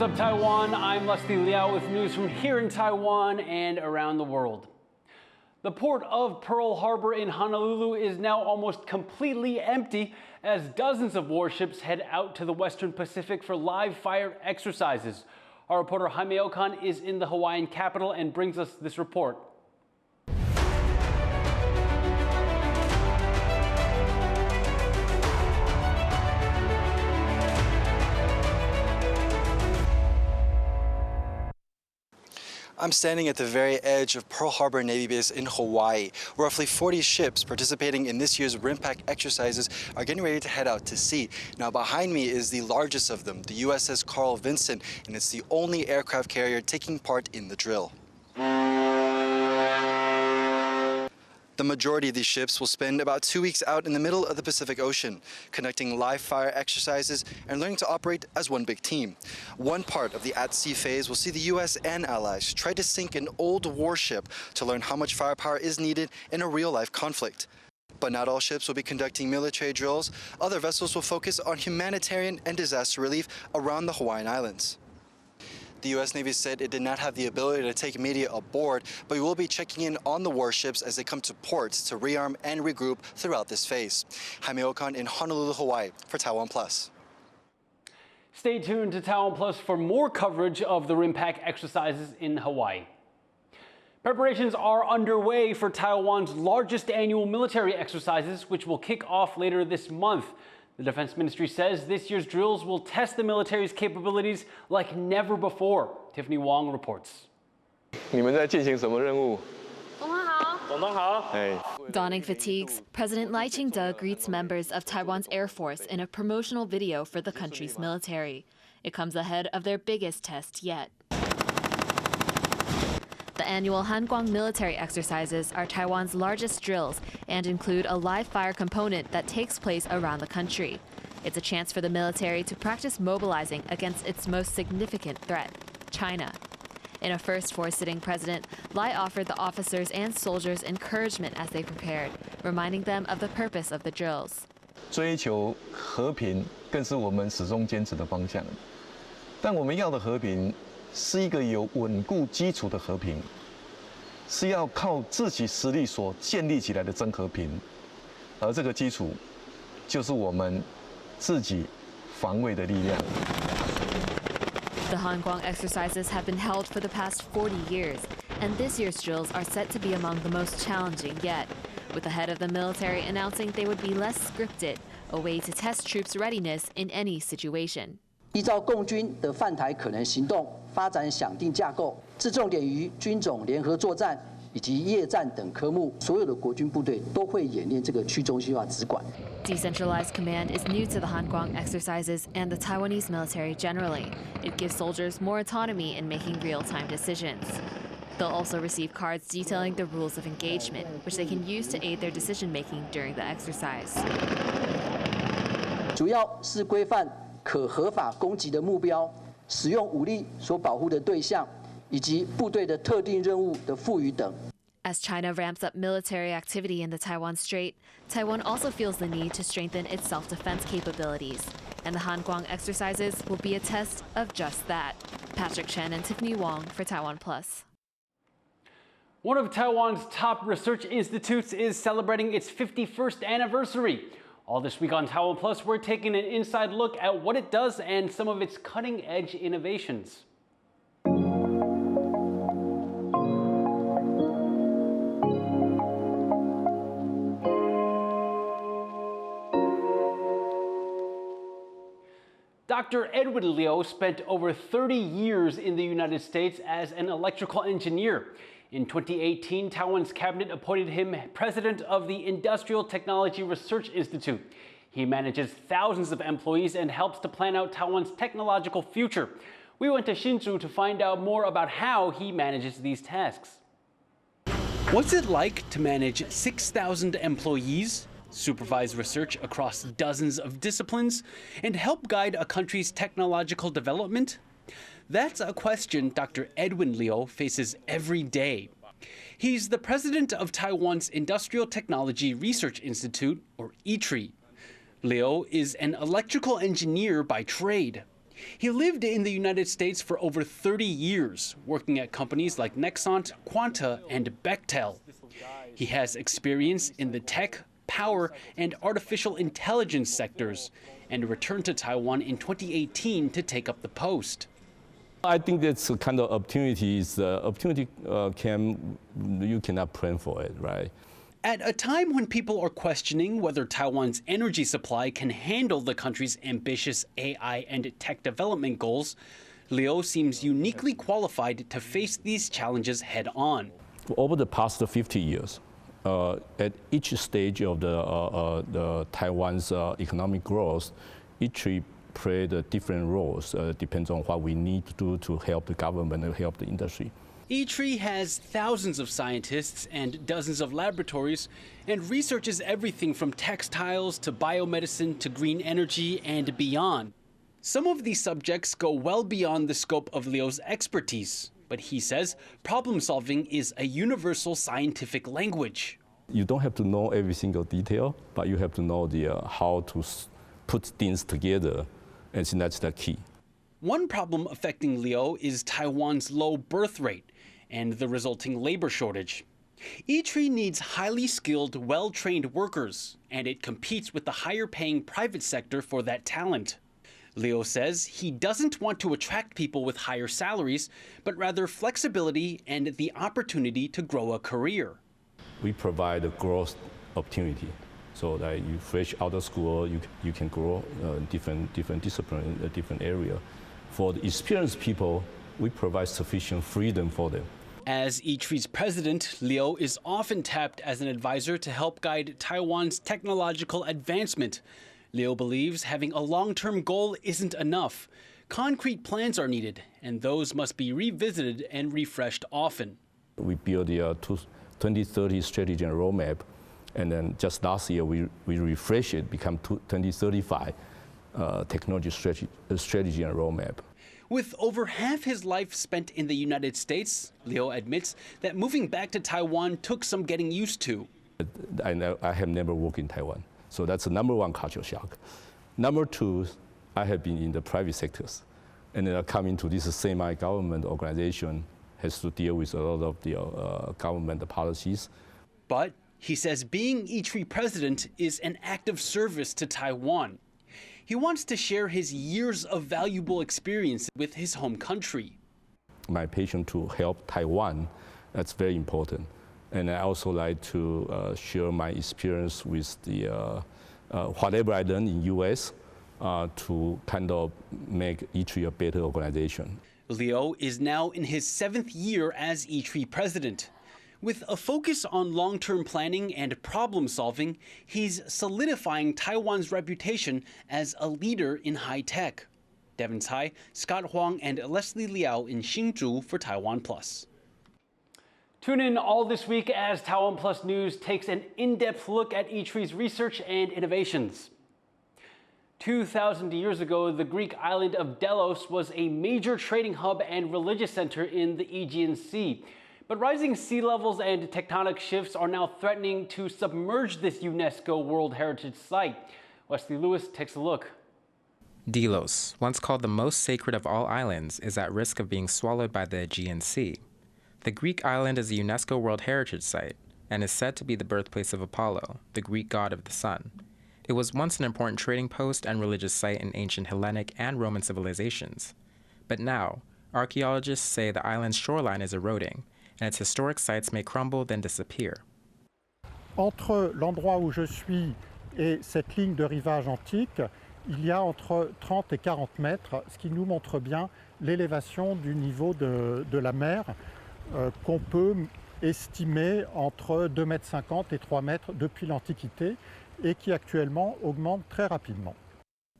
What's up, Taiwan? I'm Lusty Liao with news from here in Taiwan and around the world. The port of Pearl Harbor in Honolulu is now almost completely empty as dozens of warships head out to the Western Pacific for live fire exercises. Our reporter Jaime Okan is in the Hawaiian capital and brings us this report. I'm standing at the very edge of Pearl Harbor Navy Base in Hawaii. Roughly 40 ships participating in this year's RIMPAC exercises are getting ready to head out to sea. Now behind me is the largest of them, the USS Carl Vinson, and it's the only aircraft carrier taking part in the drill. The majority of these ships will spend about 2 weeks out in the middle of the Pacific Ocean, conducting live fire exercises and learning to operate as one big team. One part of the at-sea phase will see the U.S. and allies try to sink an old warship to learn how much firepower is needed in a real-life conflict. But not all ships will be conducting military drills. Other vessels will focus on humanitarian and disaster relief around the Hawaiian Islands. The U.S. Navy said it did not have the ability to take media aboard, but we will be checking in on the warships as they come to ports to rearm and regroup throughout this phase. Jaime Okan in Honolulu, Hawaii for TaiwanPlus. Stay tuned to TaiwanPlus for more coverage of the RIMPAC exercises in Hawaii. Preparations are underway for Taiwan's largest annual military exercises, which will kick off later this month. The Defense Ministry says this year's drills will test the military's capabilities like never before. Tiffany Wong reports. Donning fatigues, President Lai Ching-te greets members of Taiwan's Air Force in a promotional video for the country's military. It comes ahead of their biggest test yet. The annual Hanguang military exercises are Taiwan's largest drills and include a live fire component that takes place around the country. It's a chance for the military to practice mobilizing against its most significant threat, China. In a first for a sitting president, Lai offered the officers and soldiers encouragement as they prepared, reminding them of the purpose of the drills. 追求和平更是我们始终坚持的方向，但我们要的和平是一个有稳固基础的和平，是要靠自己实力所建立起来的真和平，而这个基础就是我们自己防卫的力量。 The Hanguang exercises have been held for the past 40 years, and this year's drills are set to be among the most challenging yet, with the head of the military announcing they would be less scripted, a way to test troops' readiness in any situation. 依照共军的犯台可能行动发展想定架构，置重点于军种联合作战以及夜战等科目，所有的国军部队都会演练这个去中心化直管。 Decentralized command is new to the Hanguang exercises and the Taiwanese military generally. It gives soldiers more autonomy in making real-time decisions. They'll also receive cards detailing the rules of engagement, which they can use to aid their decision-making during the exercise. 主要是规范可合法攻击的目标、使用武力所保护的对象，以及部队的特定任务的赋予等。 As China ramps up military activity in the Taiwan Strait, Taiwan also feels the need to strengthen its self-defense capabilities. And the Hanguang exercises will be a test of just that. Patrick Chen and Tiffany Wong for TaiwanPlus. One of Taiwan's top research institutes is celebrating its 51st anniversary. All this week on TaiwanPlus, we're taking an inside look at what it does and some of its cutting-edge innovations. Dr. Edwin Liu spent over 30 years in the United States as an electrical engineer. In 2018, Taiwan's cabinet appointed him president of the Industrial Technology Research Institute. He manages thousands of employees and helps to plan out Taiwan's technological future. We went to Hsinchu to find out more about how he manages these tasks. What's it like to manage 6,000 employees, supervise research across dozens of disciplines, and help guide a country's technological development? That's a question Dr. Edwin Liu faces every day. He's the president of Taiwan's Industrial Technology Research Institute, or ITRI. Liu is an electrical engineer by trade. He lived in the United States for over 30 years, working at companies like Nexant, Quanta, and Bechtel. He has experience in the tech, power, and artificial intelligence sectors, and returned to Taiwan in 2018 to take up the post. I think that's a kind of opportunities. You cannot plan for it, right? At a time when people are questioning whether Taiwan's energy supply can handle the country's ambitious AI and tech development goals, Liu seems uniquely qualified to face these challenges head on. Over the past 50 years, at each stage of the Taiwan's economic growth, ITRI played different roles. Depends on what we need to do to help the government and help the industry. ITRI has thousands of scientists and dozens of laboratories and researches everything from textiles to biomedicine to green energy and beyond. Some of these subjects go well beyond the scope of Liu's expertise, but he says problem solving is a universal scientific language. You don't have to know every single detail, but you have to know how to put things together, and that's the key. One problem affecting Liu is Taiwan's low birth rate and the resulting labor shortage. ITRI needs highly skilled, well-trained workers, and it competes with the higher-paying private sector for that talent. Liu says he doesn't want to attract people with higher salaries, but rather flexibility and the opportunity to grow a career. We provide a growth opportunity, so that you fresh out of school, you can grow different discipline in a different area. For the experienced people, we provide sufficient freedom for them. As ITRI's president, Liu is often tapped as an advisor to help guide Taiwan's technological advancement. Liu believes having a long-term goal isn't enough. Concrete plans are needed, and those must be revisited and refreshed often. We built the 2030 strategy and roadmap, and then just last year we refreshed it, become 2035 technology strategy and roadmap. With over half his life spent in the United States, Liu admits that moving back to Taiwan took some getting used to. I have never worked in Taiwan, so that's the number one cultural shock. Number two, I have been in the private sectors, and then coming to this semi-government organization has to deal with a lot of the government policies. But he says being ITRI president is an act of service to Taiwan. He wants to share his years of valuable experience with his home country. My passion to help Taiwan, that's very important. And I also like to share my experience with the whatever I learned in US to kind of make ITRI a better organization. Liu is now in his 7th year as ITRI president. With a focus on long-term planning and problem solving, he's solidifying Taiwan's reputation as a leader in high tech. Devin Tsai, Scott Huang, and Leslie Liao in Hsinchu for TaiwanPlus. Tune in all this week as TaiwanPlus News takes an in-depth look at ITRI's research and innovations. 2,000 years ago, the Greek island of Delos was a major trading hub and religious center in the Aegean Sea. But rising sea levels and tectonic shifts are now threatening to submerge this UNESCO World Heritage Site. Wesley Lewis takes a look. Delos, once called the most sacred of all islands, is at risk of being swallowed by the Aegean Sea. The Greek island is a UNESCO World Heritage Site and is said to be the birthplace of Apollo, the Greek god of the sun. It was once an important trading post and religious site in ancient Hellenic and Roman civilizations. But now, archaeologists say the island's shoreline is eroding, and its historic sites may crumble then disappear. Entre l'endroit où je suis et cette ligne de rivage antique, il y a entre 30 et 40 mètres, ce qui nous montre bien l'élévation du niveau de la mer qu'on peut estimer entre 2,50 m et 3 mètres depuis l'Antiquité et qui actuellement augmente très rapidement.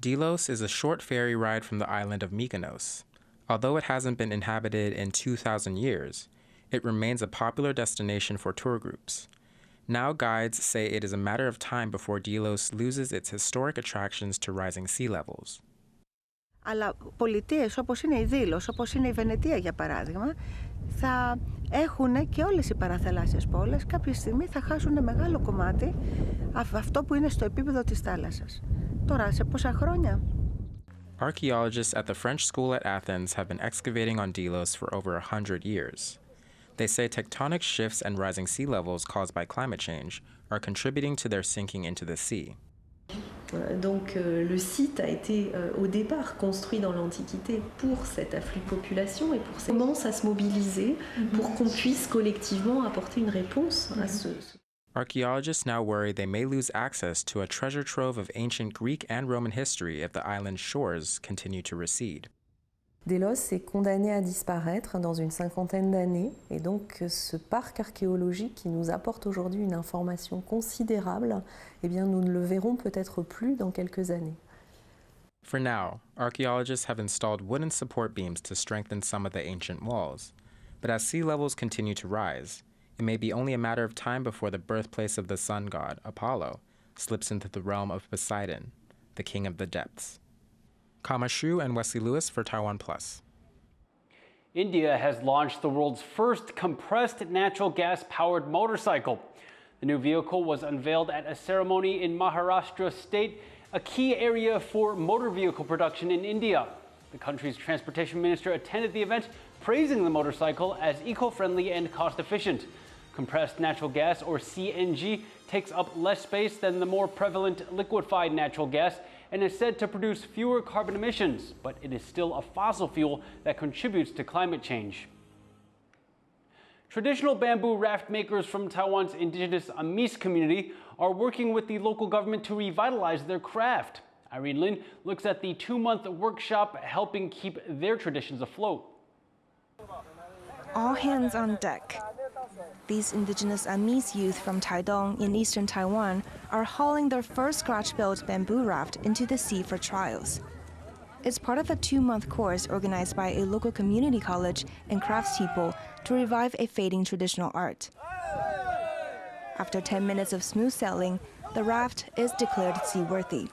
Delos is a short ferry ride from the island of Mykonos. Although it hasn't been inhabited in 2,000 years, it remains a popular destination for tour groups. Now guides say it is a matter of time before Delos loses its historic attractions to rising sea levels. Αλλά πολιτείες όπως είναι η Δήλος, όπως είναι η Βενετία για παράδειγμα, θα έχουν και όλες οι παραθαλάσσιες πόλεις κάποια στιγμή θα χάσουν μεγάλο κομμάτι αυτό που είναι στο επίπεδο της θάλασσας. Τώρα, σε πόσα χρόνια? Archaeologists at the French school at Athens have been excavating on Delos for over 100 years. They say tectonic shifts and rising sea levels caused by climate change are contributing to their sinking into the sea. Donc le site a été au départ construit dans l'Antiquité pour cet afflux de population et pour commence à se mobiliser pour qu'on puisse collectivement apporter une réponse à ce. Archaeologists now worry they may lose access to a treasure trove of ancient Greek and Roman history if the island's shores continue to recede. Delos est condamné à disparaître dans une cinquantaine d'années et donc ce parc archéologique qui nous apporte aujourd'hui une information considérable, eh bien nous ne le verrons peut-être plus dans quelques années. For now, archaeologists have installed wooden support beams to strengthen some of the ancient walls. But as sea levels continue to rise, it may be only a matter of time before the birthplace of the sun god, Apollo, slips into the realm of Poseidon, the king of the depths. Kama Shu and Wesley Lewis for TaiwanPlus. India has launched the world's first compressed natural gas-powered motorcycle. The new vehicle was unveiled at a ceremony in Maharashtra state, a key area for motor vehicle production in India. The country's transportation minister attended the event, praising the motorcycle as eco-friendly and cost-efficient. Compressed natural gas, or CNG, takes up less space than the more prevalent liquefied natural gas and is said to produce fewer carbon emissions, but it is still a fossil fuel that contributes to climate change. Traditional bamboo raft makers from Taiwan's indigenous Amis community are working with the local government to revitalize their craft. Irene Lin looks at the 2-month workshop helping keep their traditions afloat. All hands on deck. These indigenous Amis youth from Taidong in eastern Taiwan are hauling their first scratch-built bamboo raft into the sea for trials. It's part of a 2-month course organized by a local community college and craftspeople to revive a fading traditional art. After 10 minutes of smooth sailing, the raft is declared seaworthy.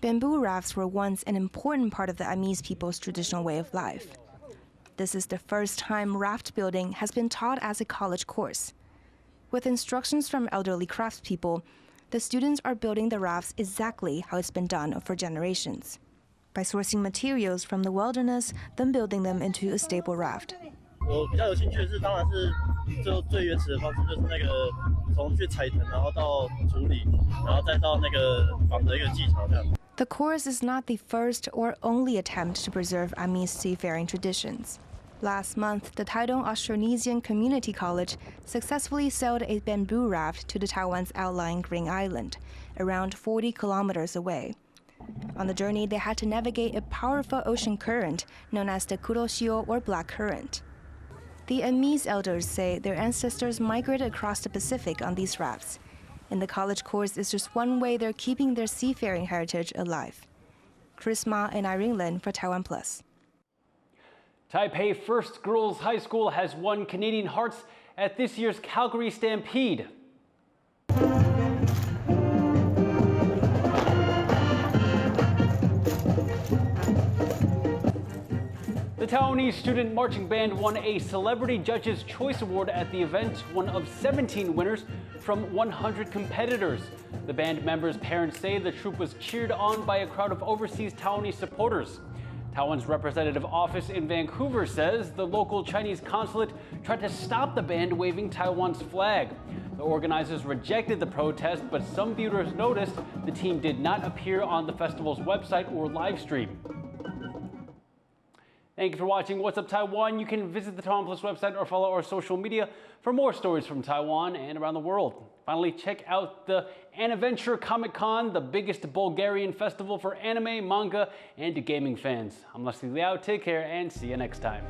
Bamboo rafts were once an important part of the Amis people's traditional way of life. This is the first time raft building has been taught as a college course. With instructions from elderly craftspeople, the students are building the rafts exactly how it's been done for generations, by sourcing materials from the wilderness, then building them into a stable raft. 我比较有兴趣的是，当然是最原始的方式，就是那个从去采藤，然后到处理，然后再到那个绑的一个技巧这样。 The course is not the first or only attempt to preserve Amis seafaring traditions. Last month, the Taidong Austronesian Community College successfully sailed a bamboo raft to the Taiwan's outlying Green Island, around 40 kilometers away. On the journey, they had to navigate a powerful ocean current known as the Kuroshio or Black Current. The Amis elders say their ancestors migrated across the Pacific on these rafts, and the college course is just one way they're keeping their seafaring heritage alive. Chris Ma and Irene Lin for TaiwanPlus. Taipei First Girls High School has won Canadian hearts at this year's Calgary Stampede. The Taiwanese Student Marching Band won a Celebrity Judges' Choice Award at the event, one of 17 winners from 100 competitors. The band members' parents say the troupe was cheered on by a crowd of overseas Taiwanese supporters. Taiwan's representative office in Vancouver says the local Chinese consulate tried to stop the band waving Taiwan's flag. The organizers rejected the protest, but some viewers noticed the team did not appear on the festival's website or live stream. Thank you for watching What's Up Taiwan. You can visit the TaiwanPlus website or follow our social media for more stories from Taiwan and around the world. Finally, check out the Anaventure Comic Con, the biggest Bulgarian festival for anime, manga, and gaming fans. I'm Leslie Liao. Take care and see you next time.